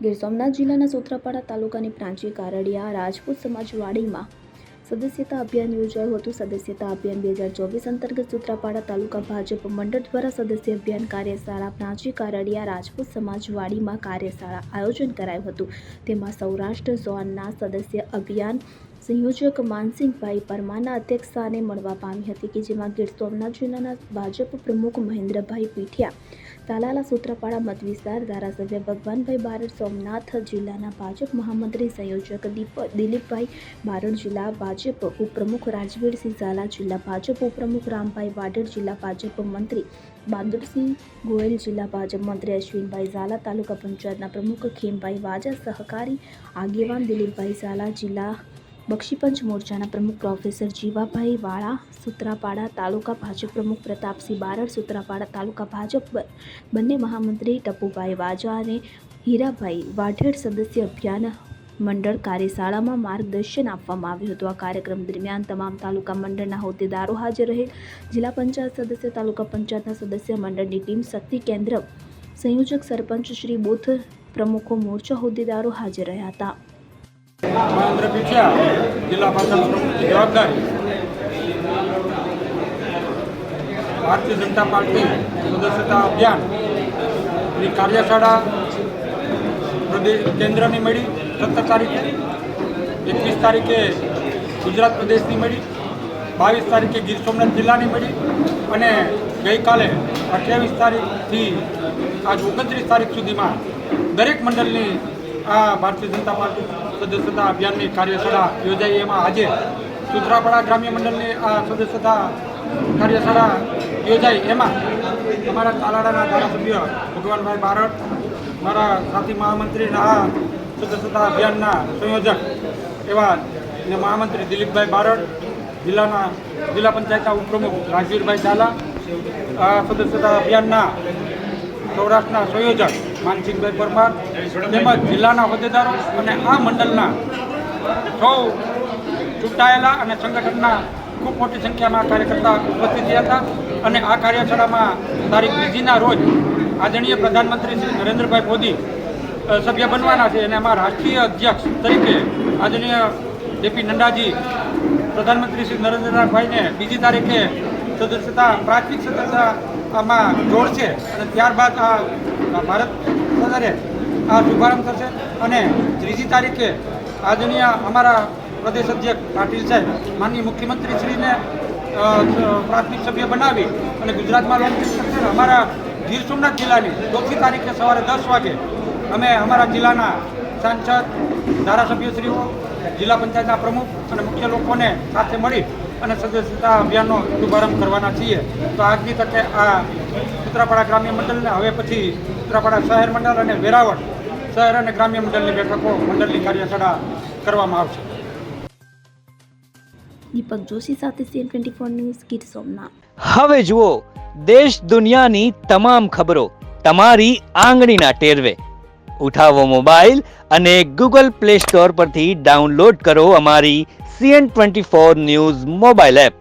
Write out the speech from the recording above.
ગીર સોમનાથ જિલ્લાના સૂત્રાપાડા તાલુકાની પ્રાંચી કારડિયા રાજપૂત સમાજવાડીમાં સદસ્યતા અભિયાન યોજાયું હતું. સદસ્યતા અભિયાન 2024 અંતર્ગત સૂત્રાપાડા તાલુકા ભાજપ મંડળ દ્વારા સદસ્ય અભિયાન કાર્યશાળા પ્રાંચી કારડિયા રાજપૂત સમાજવાડીમાં કાર્યશાળા આયોજન કરાયું હતું. તેમાં સૌરાષ્ટ્ર ઝોનના સદસ્ય અભિયાન સંયોજક માનસિંહભાઈ પરમારના અધ્યક્ષસ્થાને મળવા પામી હતી કે જેમાં ગીર સોમનાથ જિલ્લાના ભાજપ પ્રમુખ મહેન્દ્રભાઈ પીઠિયા, તાલાલા સૂત્રાપાડા મત વિસ્તાર ધારાસભ્ય ભગવાનભાઈ બારડ, સોમનાથ જિલ્લાના ભાજપ મહામંત્રી સંયોજક દિલીપભાઈ બારડ, જિલ્લા ભાજપ ઉપપ્રમુખ રાજવીરસિંહ ઝાલા, જિલ્લા ભાજપ ઉપપ્રમુખ રામભાઈ વાઢેર, જિલ્લા ભાજપ મંત્રી બહાદુરસિંહ ગોયલ, જિલ્લા ભાજપ મંત્રી અશ્વિનભાઈ ઝાલા, તાલુકા પંચાયતના પ્રમુખ ખેમભાઈ વાજા, સહકારી આગેવાન દિલીપભાઈ ઝાલા, જિલ્લા બક્ષીપંચ મોરચાના પ્રમુખ પ્રોફેસર જીવાભાઈ વાળા, સૂત્રાપાડા તાલુકા ભાજપ પ્રમુખ પ્રતાપસિંહ બારડ, સૂત્રાપાડા તાલુકા ભાજપ બંને મહામંત્રી ટપુભાઈ વાજા અને હીરાભાઈ વાઢેર સદસ્ય અભિયાન મંડળ કાર્યશાળામાં માર્ગદર્શન આપવામાં આવ્યું હતું. આ કાર્યક્રમ દરમિયાન તમામ તાલુકા મંડળના હોદ્દેદારો હાજર રહેલ. જિલ્લા પંચાયત સદસ્ય, તાલુકા પંચાયતના સદસ્ય મંડળની ટીમ, શક્તિ કેન્દ્ર સંયોજક, સરપંચ શ્રી, બૂથ પ્રમુખો, મોરચા હોદ્દેદારો હાજર રહ્યા હતા. મહેન્દ્ર પીઠિયા, જિલ્લા ભાજપ પ્રમુખની જવાબદારી. ભારતીય જનતા પાર્ટી સદસ્યતા અભિયાનની કાર્યશાળા પ્રદેશ કેન્દ્રની મળી 17 તારીખે, 21 તારીખે ગુજરાત પ્રદેશની મળી, 22 તારીખે ગીર સોમનાથ જિલ્લાની મળી અને ગઈકાલે 28 તારીખથી આજ 29 તારીખ સુધીમાં દરેક મંડળની આ ભારતીય જનતા પાર્ટી સદસ્યતા અભિયાનની કાર્યશાળા યોજાઈ. એમાં આજે સૂત્રાપાડા ગ્રામ્ય મંડળની આ સદસ્યતા કાર્યશાળા યોજાઈ. એમાં અમારા તાલાડાના ધારાસભ્ય ભગવાનભાઈ બારડ, મારા સાથી મહામંત્રીના આ સદસ્યતા અભિયાનના સંયોજક એવા મહામંત્રી દિલીપભાઈ બારડ, જિલ્લા પંચાયતના ઉપપ્રમુખ રાજવીરભાઈ ઝાલા, આ સદસ્યતા અભિયાનના સૌરાષ્ટ્રના સંયોજક માનસિંહભાઈ પરમાર તેમજ જિલ્લાના હોદ્દેદારો અને આ મંડળના સૌ ચૂંટાયેલા અને સંગઠનના ખૂબ મોટી સંખ્યામાં કાર્યકર્તા ઉપસ્થિત થયા હતા. અને આ કાર્યશાળામાં તારીખ 2ના રોજ આદરણીય પ્રધાનમંત્રી શ્રી નરેન્દ્રભાઈ મોદી સભ્ય બનવાના છે અને એમાં રાષ્ટ્રીય અધ્યક્ષ તરીકે આદરણીય જેપી નડ્ડાજી પ્રધાનમંત્રી શ્રી નરેન્દ્રભાઈને 2 તારીખે સદસ્યતા પ્રાથમિક સદસ્યતામાં જોડશે અને ત્યારબાદ આ ભારત સરકારે આ શુભારંભ થશે. અને 3જી તારીખે આદરણીય અમારા પ્રદેશ અધ્યક્ષ પાટીલ સાહેબ માનનીય મુખ્યમંત્રીશ્રીને પ્રાથમિક સભ્ય બનાવી અને ગુજરાતમાં લોન્ચિંગ કરશે. અમારા ગીર સોમનાથ જિલ્લાની 4જી તારીખે સવારે 10 વાગે અમે અમારા જિલ્લાના સાંસદ, ધારાસભ્યશ્રીઓ, જિલ્લા પંચાયતના પ્રમુખ અને મુખ્ય લોકોને સાથે મળી અને સદસ્યતા અભિયાનનો શુભારંભ કરવાના છીએ. તો આજની તકે આ સૂત્રાપાડા ગ્રામ્ય મંડળને હવે પછી સૂત્રાપાડા શહેર મંડળ અને વેરાવળ શહેર અને ગ્રામ્ય મંડળની બેઠકો મંડળની કાર્યશાળા કરવામાં આવશે. દીપક જોશી સાથે CN24 ન્યૂઝ, ગીર સોમનાથ. હવે જુઓ દેશ દુનિયાની તમામ ખબરો તમારી આંગળીના ટેરવે. ઉઠાવો મોબાઈલ અને Google Play Store પરથી ડાઉનલોડ કરો અમારી CN24 ન્યૂઝ મોબાઈલ એપ.